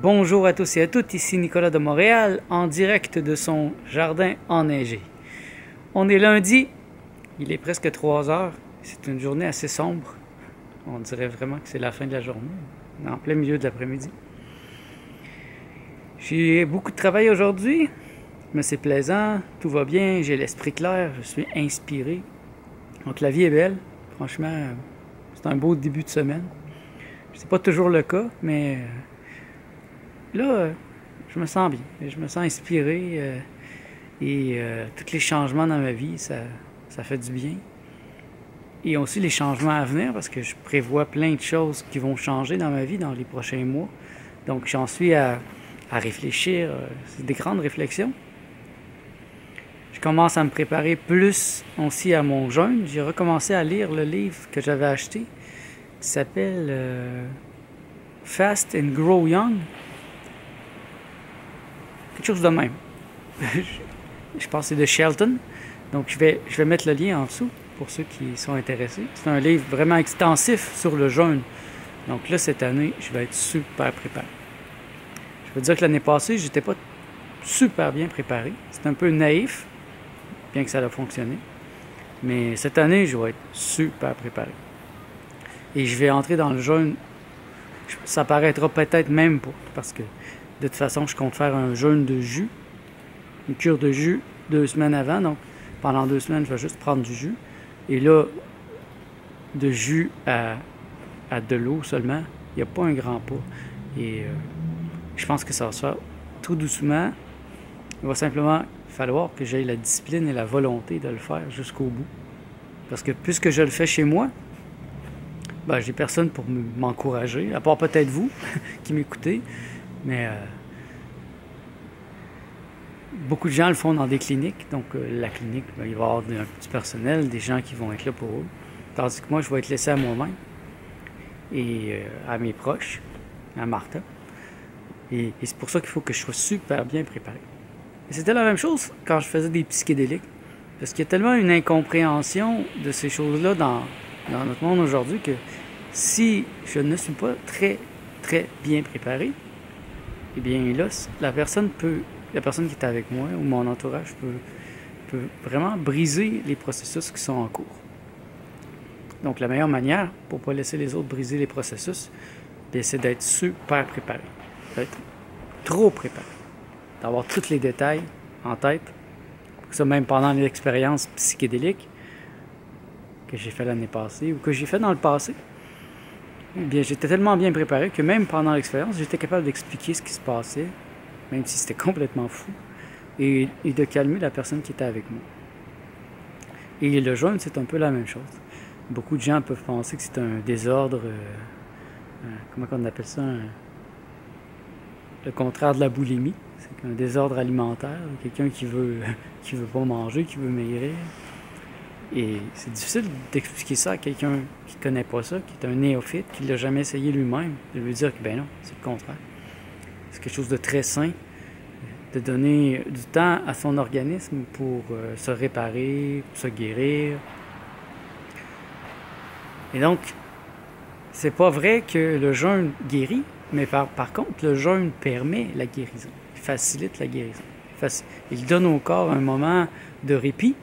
Bonjour à tous et à toutes, ici Nicolas de Montréal, en direct de son jardin enneigé. On est lundi, il est presque 3 heures, c'est une journée assez sombre. On dirait vraiment que c'est la fin de la journée, on est en plein milieu de l'après-midi. J'ai beaucoup de travail aujourd'hui, mais c'est plaisant, tout va bien, j'ai l'esprit clair, je suis inspiré. Donc la vie est belle, franchement, c'est un beau début de semaine. C'est pas toujours le cas, mais là, je me sens bien, je me sens inspiré et tous les changements dans ma vie, ça fait du bien. Et aussi les changements à venir, parce que je prévois plein de choses qui vont changer dans ma vie dans les prochains mois. Donc j'en suis à réfléchir, c'est des grandes réflexions. Je commence à me préparer plus aussi à mon jeûne. J'ai recommencé à lire le livre que j'avais acheté, qui s'appelle Fast and Grow Young. Quelque chose de même. Je pense que c'est de Shelton. Donc je vais mettre le lien en dessous pour ceux qui sont intéressés. C'est un livre vraiment extensif sur le jeûne. Donc là, cette année, je vais être super préparé. Je veux dire que l'année passée, j'étais pas super bien préparé. C'est un peu naïf, bien que ça a fonctionné. Mais cette année, je vais être super préparé. Et je vais entrer dans le jeûne. Ça paraîtra peut-être même pas, parce que de toute façon, je compte faire un jeûne de jus, une cure de jus 2 semaines avant. Donc, pendant 2 semaines, je vais juste prendre du jus. Et là, de jus à de l'eau seulement, il n'y a pas un grand pas. Et je pense que ça va se faire tout doucement. Il va simplement falloir que j'aie la discipline et la volonté de le faire jusqu'au bout. Parce que puisque je le fais chez moi, ben, j'ai personne pour m'encourager, à part peut-être vous qui m'écoutez. Mais beaucoup de gens le font dans des cliniques. Donc la clinique, ben, il va y avoir un petit personnel, des gens qui vont être là pour eux. Tandis que moi, je vais être laissé à moi-même et à mes proches, à Martha. Et c'est pour ça qu'il faut que je sois super bien préparé. Et c'était la même chose quand je faisais des psychédéliques. Parce qu'il y a tellement une incompréhension de ces choses-là dans notre monde aujourd'hui que si je ne suis pas très, très bien préparé, eh bien là, la personne qui est avec moi ou mon entourage peut vraiment briser les processus qui sont en cours. Donc la meilleure manière pour ne pas laisser les autres briser les processus, c'est d'être super préparé, d'être trop préparé, d'avoir tous les détails en tête. Ça, même pendant l'expérience psychédélique que j'ai fait l'année passée ou que j'ai fait dans le passé, eh bien, j'étais tellement bien préparé que même pendant l'expérience, j'étais capable d'expliquer ce qui se passait, même si c'était complètement fou, et de calmer la personne qui était avec moi. Et le jeûne, c'est un peu la même chose. Beaucoup de gens peuvent penser que c'est un désordre, comment on appelle ça, le contraire de la boulimie. C'est un désordre alimentaire, quelqu'un qui veut pas manger, qui veut maigrir. Et c'est difficile d'expliquer ça à quelqu'un qui ne connaît pas ça, qui est un néophyte, qui ne l'a jamais essayé lui-même. De lui dire que ben non, c'est le contraire. C'est quelque chose de très sain, de donner du temps à son organisme pour se réparer, pour se guérir. Et donc, c'est pas vrai que le jeûne guérit, mais par contre, le jeûne permet la guérison. Il facilite la guérison. Il donne au corps un moment de répit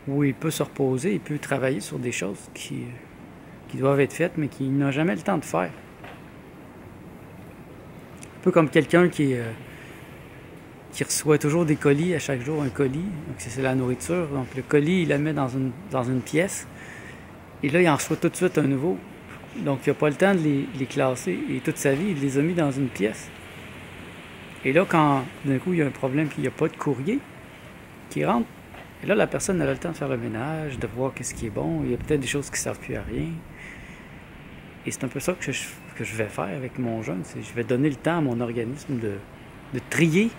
où il peut se reposer, il peut travailler sur des choses qui doivent être faites, mais qu'il n'a jamais le temps de faire. Un peu comme quelqu'un qui reçoit toujours des colis à chaque jour, un colis, donc c'est la nourriture. Donc le colis, il le met dans une pièce, et là, il en reçoit tout de suite un nouveau. Donc il n'a pas le temps de les classer, et toute sa vie, il les a mis dans une pièce. Et là, quand d'un coup, il y a un problème, puis il n'y a pas de courrier qui rentre, et là, la personne a le temps de faire le ménage, de voir qu'est-ce qui est bon. Il y a peut-être des choses qui ne servent plus à rien. Et c'est un peu ça que je vais faire avec mon jeûne. Je vais donner le temps à mon organisme de trier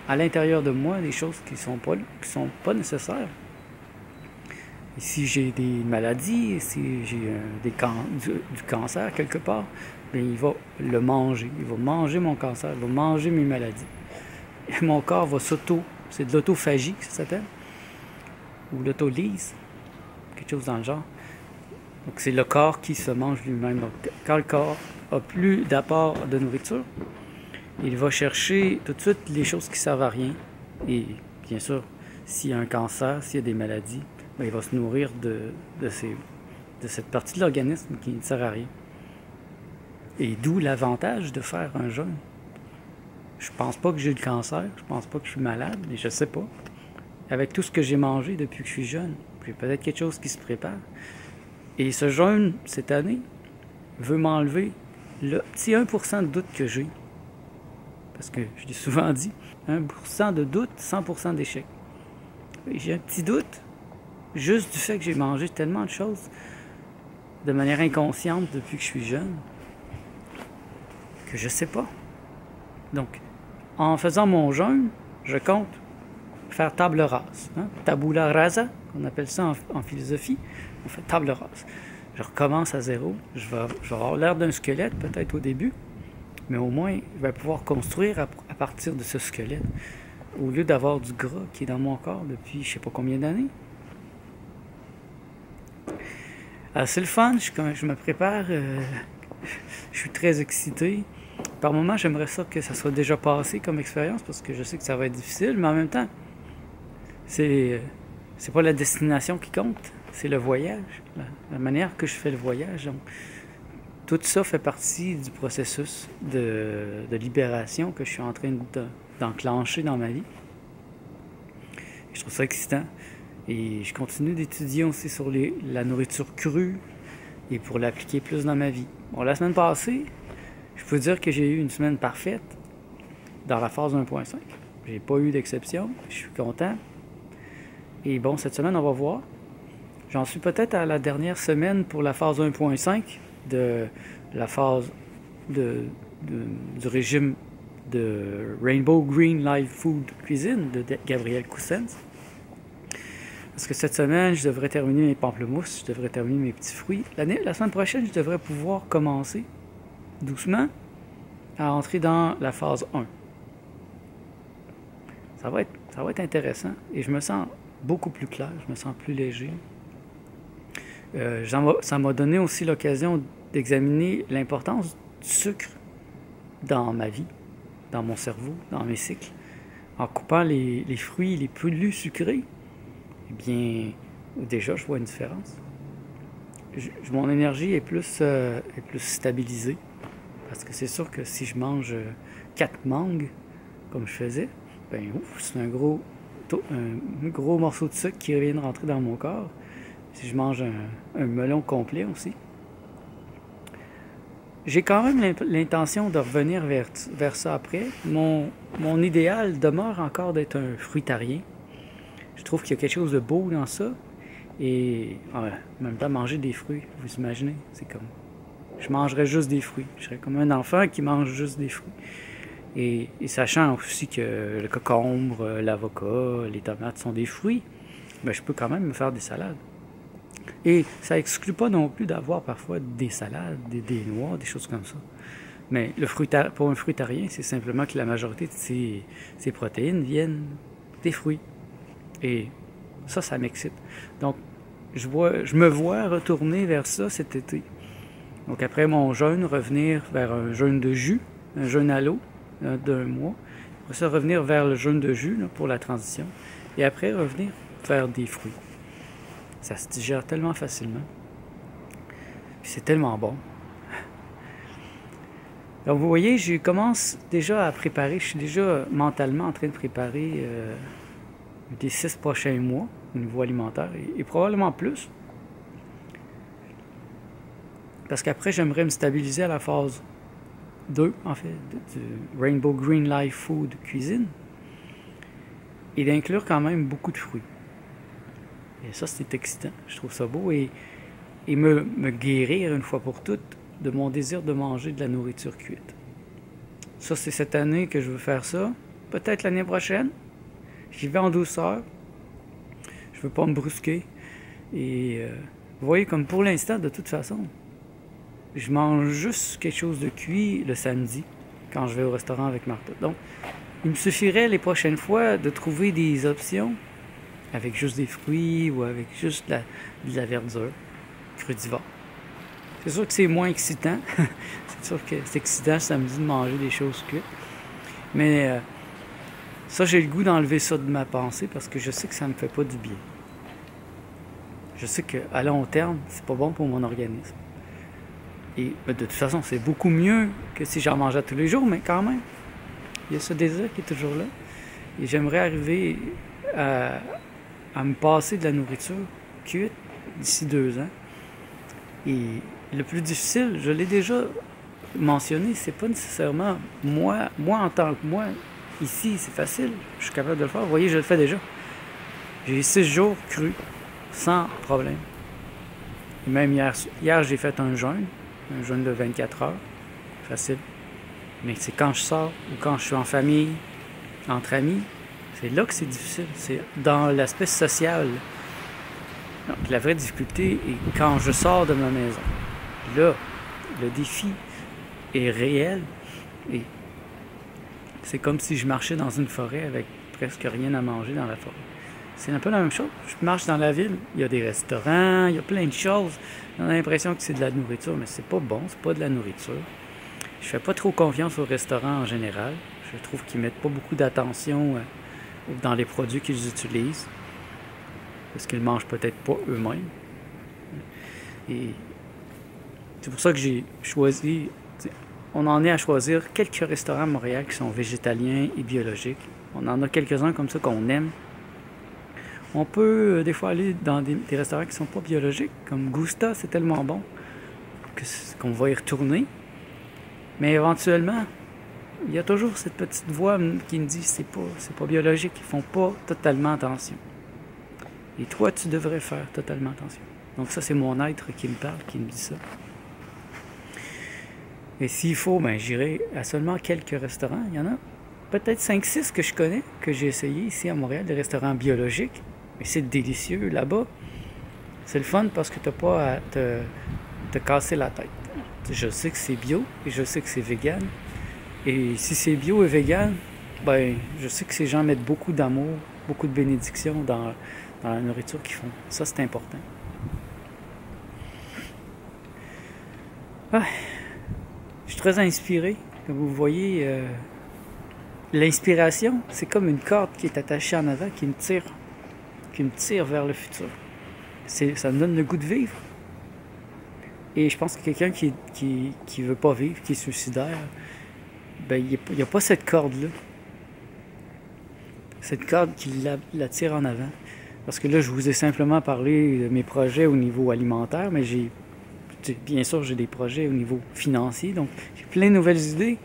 à l'intérieur de moi des choses qui sont pas nécessaires. Et si j'ai des maladies, si j'ai du cancer quelque part, bien, il va le manger. Il va manger mon cancer, il va manger mes maladies. Et mon corps va c'est de l'autophagie que ça s'appelle, ou l'autolyse, quelque chose dans le genre. Donc c'est le corps qui se mange lui-même. Donc quand le corps a plus d'apport de nourriture, il va chercher tout de suite les choses qui servent à rien. Et bien sûr, s'il y a un cancer, s'il y a des maladies, ben, il va se nourrir de cette partie de l'organisme qui ne sert à rien. Et d'où l'avantage de faire un jeûne. Je pense pas que j'ai le cancer, je pense pas que je suis malade, mais je sais pas. Avec tout ce que j'ai mangé depuis que je suis jeune, j'ai peut-être quelque chose qui se prépare. Et ce jeûne, cette année, veut m'enlever le petit 1% de doute que j'ai. Parce que, je l'ai souvent dit, 1% de doute, 100% d'échec. J'ai un petit doute, juste du fait que j'ai mangé tellement de choses de manière inconsciente depuis que je suis jeune, que je sais pas. Donc, en faisant mon jeûne, je compte faire table rase. Tabula rasa, on appelle ça en philosophie. On fait table rase. Je recommence à zéro. Je vais avoir l'air d'un squelette peut-être au début, mais au moins, je vais pouvoir construire à partir de ce squelette, au lieu d'avoir du gras qui est dans mon corps depuis je sais pas combien d'années. Alors, c'est le fun, je me prépare, je suis très excité. Par moments, j'aimerais ça que ça soit déjà passé comme expérience parce que je sais que ça va être difficile, mais en même temps, c'est pas la destination qui compte, c'est le voyage, la manière que je fais le voyage. Donc, tout ça fait partie du processus de libération que je suis en train d'enclencher dans ma vie. Et je trouve ça excitant. Et je continue d'étudier aussi sur la nourriture crue et pour l'appliquer plus dans ma vie. Bon, la semaine passée, je peux dire que j'ai eu une semaine parfaite dans la phase 1.5. J'ai pas eu d'exception, je suis content. Et bon, cette semaine, on va voir. J'en suis peut-être à la dernière semaine pour la phase 1.5 de la phase du régime de Rainbow Green Live Food Cuisine de Gabriel Coussens. Parce que cette semaine, je devrais terminer mes pamplemousses, je devrais terminer mes petits fruits. La semaine prochaine, je devrais pouvoir commencer doucement à entrer dans la phase 1. Ça va être intéressant et je me sens beaucoup plus clair, je me sens plus léger. Ça m'a donné aussi l'occasion d'examiner l'importance du sucre dans ma vie, dans mon cerveau, dans mes cycles. En coupant les fruits les plus sucrés, eh bien, déjà, je vois une différence. Mon énergie est plus stabilisée. Parce que c'est sûr que si je mange 4 mangues, comme je faisais, ben ouf, c'est un gros morceau de sucre qui vient de rentrer dans mon corps. Si je mange un melon complet aussi. J'ai quand même l'intention de revenir vers ça après. Mon idéal demeure encore d'être un fruitarien. Je trouve qu'il y a quelque chose de beau dans ça. Et en même temps, manger des fruits, vous imaginez, c'est comme... Je mangerais juste des fruits. Je serais comme un enfant qui mange juste des fruits. Et sachant aussi que le concombre, l'avocat, les tomates sont des fruits, ben je peux quand même me faire des salades. Et ça exclut pas non plus d'avoir parfois des salades, des noix, des choses comme ça. Mais pour un fruitarien, c'est simplement que la majorité de ces protéines viennent des fruits. Et ça m'excite. Donc, je me vois retourner vers ça cet été. Donc, après mon jeûne, revenir vers un jeûne de jus, un jeûne à l'eau d'1 mois. Après ça, revenir vers le jeûne de jus là, pour la transition. Et après, revenir faire des fruits. Ça se digère tellement facilement. Puis c'est tellement bon. Donc, vous voyez, je commence déjà à préparer. Je suis déjà mentalement en train de préparer des 6 prochains mois au niveau alimentaire et probablement plus. Parce qu'après, j'aimerais me stabiliser à la phase 2, en fait, du Rainbow Green Life Food Cuisine. Et d'inclure quand même beaucoup de fruits. Et ça, c'est excitant. Je trouve ça beau. Et me guérir une fois pour toutes de mon désir de manger de la nourriture cuite. Ça, c'est cette année que je veux faire ça. Peut-être l'année prochaine. J'y vais en douceur. Je veux pas me brusquer. Et vous voyez, comme pour l'instant, de toute façon, je mange juste quelque chose de cuit le samedi, quand je vais au restaurant avec Martha. Donc, il me suffirait les prochaines fois de trouver des options avec juste des fruits ou avec juste de la verdure crudivore. C'est sûr que c'est moins excitant. C'est sûr que c'est excitant le samedi de manger des choses cuites. Mais ça, j'ai le goût d'enlever ça de ma pensée parce que je sais que ça me fait pas du bien. Je sais qu'à long terme, c'est pas bon pour mon organisme. Et de toute façon, c'est beaucoup mieux que si j'en mangeais tous les jours, mais quand même, il y a ce désir qui est toujours là. Et j'aimerais arriver à me passer de la nourriture cuite d'ici 2 ans. Et le plus difficile, je l'ai déjà mentionné, c'est pas nécessairement moi en tant que moi. Ici, c'est facile, je suis capable de le faire. Vous voyez, je le fais déjà. J'ai 6 jours crus, sans problème. Et même hier j'ai fait un jeûne de 24 heures. Facile. Mais c'est quand je sors ou quand je suis en famille, entre amis, c'est là que c'est difficile. C'est dans l'aspect social. Donc, la vraie difficulté est quand je sors de ma maison. Là, le défi est réel et c'est comme si je marchais dans une forêt avec presque rien à manger dans la forêt. C'est un peu la même chose. Je marche dans la ville, il y a des restaurants, il y a plein de choses. On a l'impression que c'est de la nourriture, mais c'est pas bon, c'est pas de la nourriture. Je fais pas trop confiance aux restaurants en général. Je trouve qu'ils mettent pas beaucoup d'attention dans les produits qu'ils utilisent. Parce qu'ils mangent peut-être pas eux-mêmes. Et c'est pour ça que j'ai choisi... On en est à choisir quelques restaurants à Montréal qui sont végétaliens et biologiques. On en a quelques-uns comme ça qu'on aime. On peut des fois aller dans des restaurants qui ne sont pas biologiques, comme Gusta, c'est tellement bon qu'on va y retourner. Mais éventuellement, il y a toujours cette petite voix qui me dit que c'est pas biologique, ils font pas totalement attention. Et toi, tu devrais faire totalement attention. Donc ça, c'est mon être qui me parle, qui me dit ça. Et s'il faut, ben j'irai à seulement quelques restaurants. Il y en a peut-être 5-6 que je connais, que j'ai essayé ici à Montréal, des restaurants biologiques. Mais c'est délicieux là-bas. C'est le fun parce que tu n'as pas à te casser la tête. Je sais que c'est bio et je sais que c'est vegan. Et si c'est bio et vegan, ben je sais que ces gens mettent beaucoup d'amour, beaucoup de bénédiction dans la nourriture qu'ils font. Ça, c'est important. Ah, je suis très inspiré. Comme vous voyez, l'inspiration, c'est comme une corde qui est attachée en avant, qui me tire vers le futur. Ça me donne le goût de vivre. Et je pense que quelqu'un qui veut pas vivre, qui est suicidaire, ben il n'y a pas cette corde-là. Cette corde qui la tire en avant. Parce que là, je vous ai simplement parlé de mes projets au niveau alimentaire, mais bien sûr, j'ai des projets au niveau financier. Donc, j'ai plein de nouvelles idées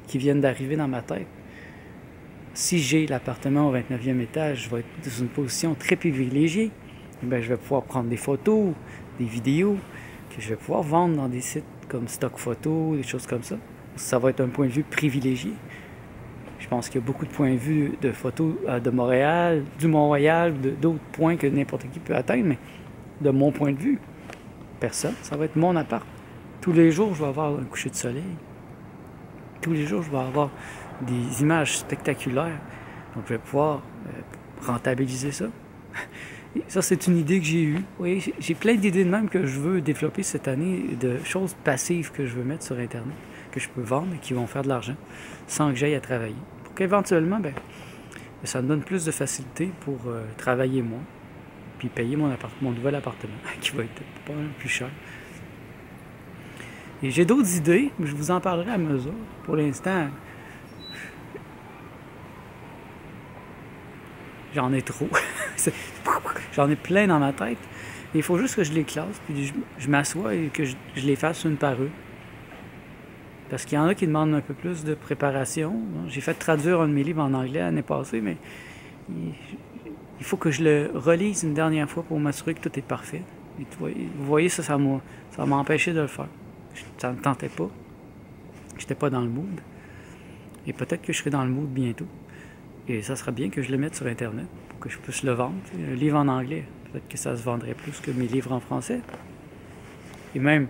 qui viennent d'arriver dans ma tête. Si j'ai l'appartement au 29e étage, je vais être dans une position très privilégiée. Bien, je vais pouvoir prendre des photos, des vidéos, que je vais pouvoir vendre dans des sites comme Stock Photo, des choses comme ça. Ça va être un point de vue privilégié. Je pense qu'il y a beaucoup de points de vue de photos de Montréal, du Mont-Royal, d'autres points que n'importe qui peut atteindre, mais de mon point de vue, personne. Ça va être mon appart. Tous les jours, je vais avoir un coucher de soleil. Tous les jours, je vais avoir des images spectaculaires. Donc, je vais pouvoir rentabiliser ça. Et ça, c'est une idée que j'ai eue. Oui, j'ai plein d'idées de même que je veux développer cette année, de choses passives que je veux mettre sur Internet, que je peux vendre et qui vont faire de l'argent sans que j'aille à travailler. Pour qu'éventuellement, ça me donne plus de facilité pour travailler moins, puis payer mon nouvel appartement, qui va être pas mal plus cher. Et j'ai d'autres idées, mais je vous en parlerai à mesure. Pour l'instant, j'en ai trop. J'en ai plein dans ma tête. Il faut juste que je les classe, puis je m'assois et que je les fasse une par une. Parce qu'il y en a qui demandent un peu plus de préparation. J'ai fait traduire un de mes livres en anglais l'année passée, mais il faut que je le relise une dernière fois pour m'assurer que tout est parfait. Et vous voyez, ça m'a empêché de le faire. Ça ne me tentait pas. J'étais pas dans le mood. Et peut-être que je serai dans le mood bientôt. Et ça sera bien que je le mette sur Internet pour que je puisse le vendre. Un livre en anglais, peut-être que ça se vendrait plus que mes livres en français. Et même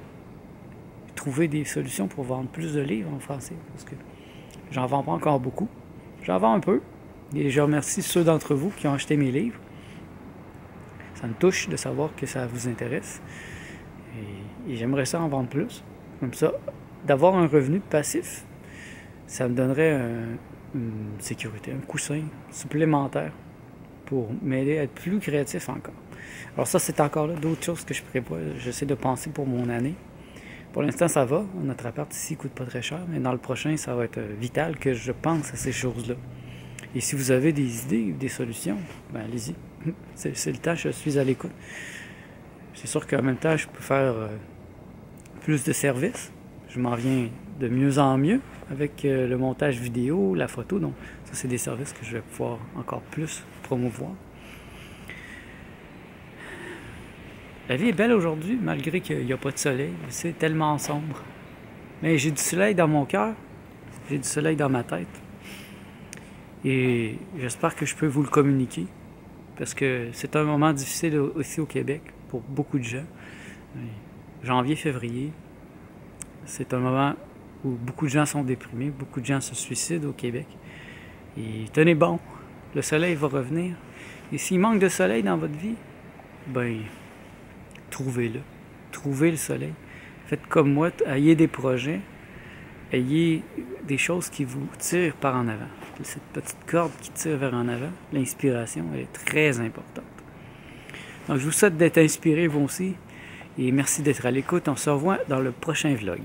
trouver des solutions pour vendre plus de livres en français. Parce que j'en vends pas encore beaucoup. J'en vends un peu. Et je remercie ceux d'entre vous qui ont acheté mes livres. Ça me touche de savoir que ça vous intéresse. Et j'aimerais ça en vendre plus. Comme ça, d'avoir un revenu passif, ça me donnerait une sécurité, un coussin supplémentaire pour m'aider à être plus créatif encore. Alors ça, c'est encore là d'autres choses que je prévois. J'essaie de penser pour mon année. Pour l'instant, ça va. Notre appart ici ne coûte pas très cher, mais dans le prochain, ça va être vital que je pense à ces choses-là. Et si vous avez des idées ou des solutions, ben allez-y. C'est le temps, je suis à l'écoute. C'est sûr qu'en même temps, je peux faire plus de services. Je m'en viens de mieux en mieux avec le montage vidéo, la photo. Donc, ça, c'est des services que je vais pouvoir encore plus promouvoir. La vie est belle aujourd'hui, malgré qu'il n'y a pas de soleil. C'est tellement sombre. Mais j'ai du soleil dans mon cœur. J'ai du soleil dans ma tête. Et j'espère que je peux vous le communiquer. Parce que c'est un moment difficile aussi au Québec pour beaucoup de gens. Janvier, février, c'est un moment où beaucoup de gens sont déprimés, beaucoup de gens se suicident au Québec. Et tenez bon, le soleil va revenir. Et s'il manque de soleil dans votre vie, ben, trouvez-le. Trouvez le soleil. Faites comme moi, ayez des projets, ayez des choses qui vous tirent par en avant. Cette petite corde qui tire vers en avant, l'inspiration, elle est très importante. Donc, je vous souhaite d'être inspirés, vous aussi. Et merci d'être à l'écoute. On se revoit dans le prochain vlog.